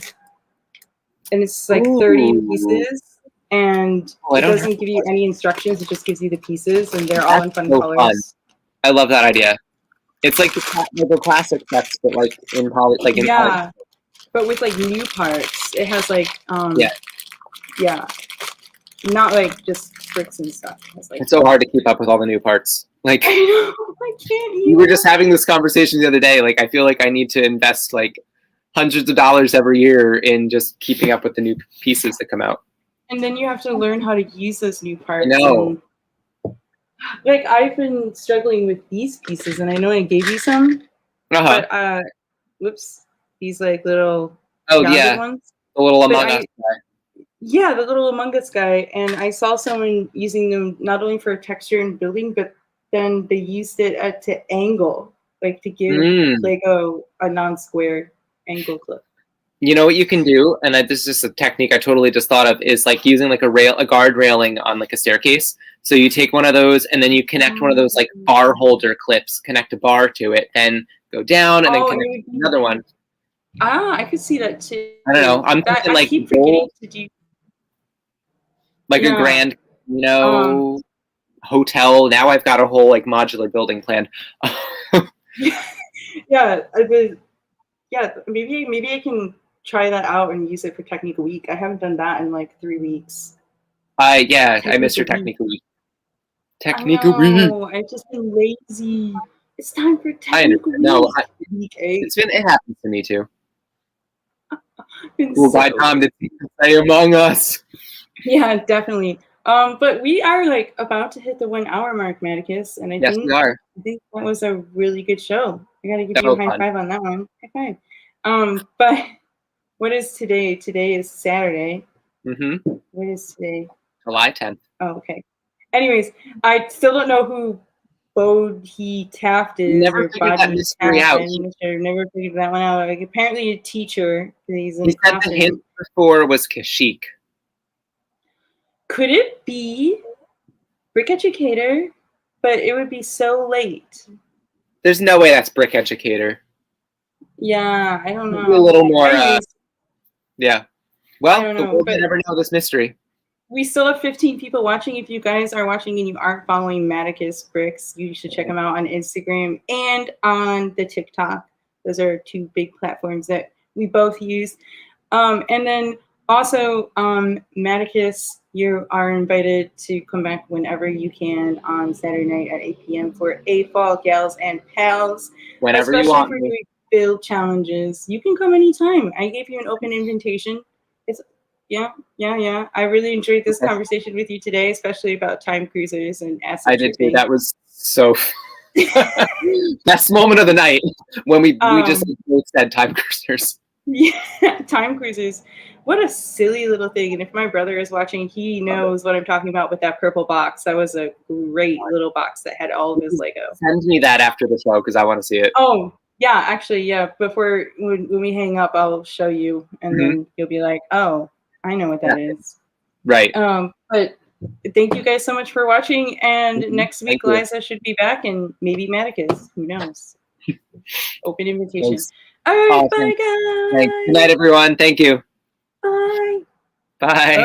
and it's like 30 pieces, and it doesn't give you any instructions. It just gives you the pieces, and they're all in fun colors. Fun. I love that idea. It's like the classic sets, but like in poly, poly. But with like new parts. It has like not like just bricks and stuff. It's so hard to keep up with all the new parts. Like, I know, I can't. We were just having this conversation the other day. Like, I feel like I need to invest like hundreds of dollars every year in just keeping up with the new pieces that come out. And then you have to learn how to use those new parts. I know. Like, I've been struggling with these pieces, and I know I gave you some. But these like little ones. The little Among Us guy. Yeah, the little Among Us guy, and I saw someone using them not only for texture and building, but then they used it to angle, like to give Lego a non-square angle clip. You know what you can do, and this is just a technique I totally just thought of, is like using like a guard railing on like a staircase. So you take one of those, and then you connect one of those like bar holder clips, connect a bar to it, then go down, and then connect another one. I could see that too. I don't know. I'm thinking like keep forgetting to do. Like a grand, hotel. Now I've got a whole like modular building plan. Maybe I can try that out and use it for Technique Week. I haven't done that in like 3 weeks. I missed your Technique Week. Technique Week. I've just been lazy. It's time for Technique Week. It happens to me too. By time to play Among Us. Yeah, definitely. But we are like about to hit the 1 hour mark, Maticus, and I think that was a really good show. I gotta give you a high five on that one. High five. But what is today? Today is Saturday. What is today? July 10th. Oh, okay. Anyways, I still don't know who Bodhi Taft is. Never figured that mystery out. Never figured that one out. Like, apparently a teacher. He said the hint before was Kashyyyk. Could it be Brick Educator? But it would be so late. There's no way that's Brick Educator. Yeah, I don't know. A little more. Yeah. Well, we'll never know this mystery. We still have 15 people watching. If you guys are watching and you aren't following Maticus Bricks, you should check him out on Instagram and on the TikTok. Those are two big platforms that we both use. And then also, Maticus, you are invited to come back whenever you can on Saturday night at 8 p.m. for AFOL Gals and Pals. Whenever you especially want for me. doing build challenges. You can come anytime. I gave you an open invitation. It's yeah. I really enjoyed this conversation with you today, especially about time cruisers and asset I did too. tripping. That was so best moment of the night when we just both said time cruisers. Yeah, time cruisers. What a silly little thing. And if my brother is watching, he knows what I'm talking about with that purple box. That was a great little box that had all of his Lego. Send me that after the show because I want to see it. Oh, yeah, actually, yeah. Before when we hang up, I'll show you, and then you'll be like, "Oh, I know what that is." Right. But thank you guys so much for watching. And next week, Liza should be back, and maybe Maticus. Who knows? Open invitation. Thanks. All right, bye, guys. Thanks. Good night, everyone. Thank you. Bye. Bye.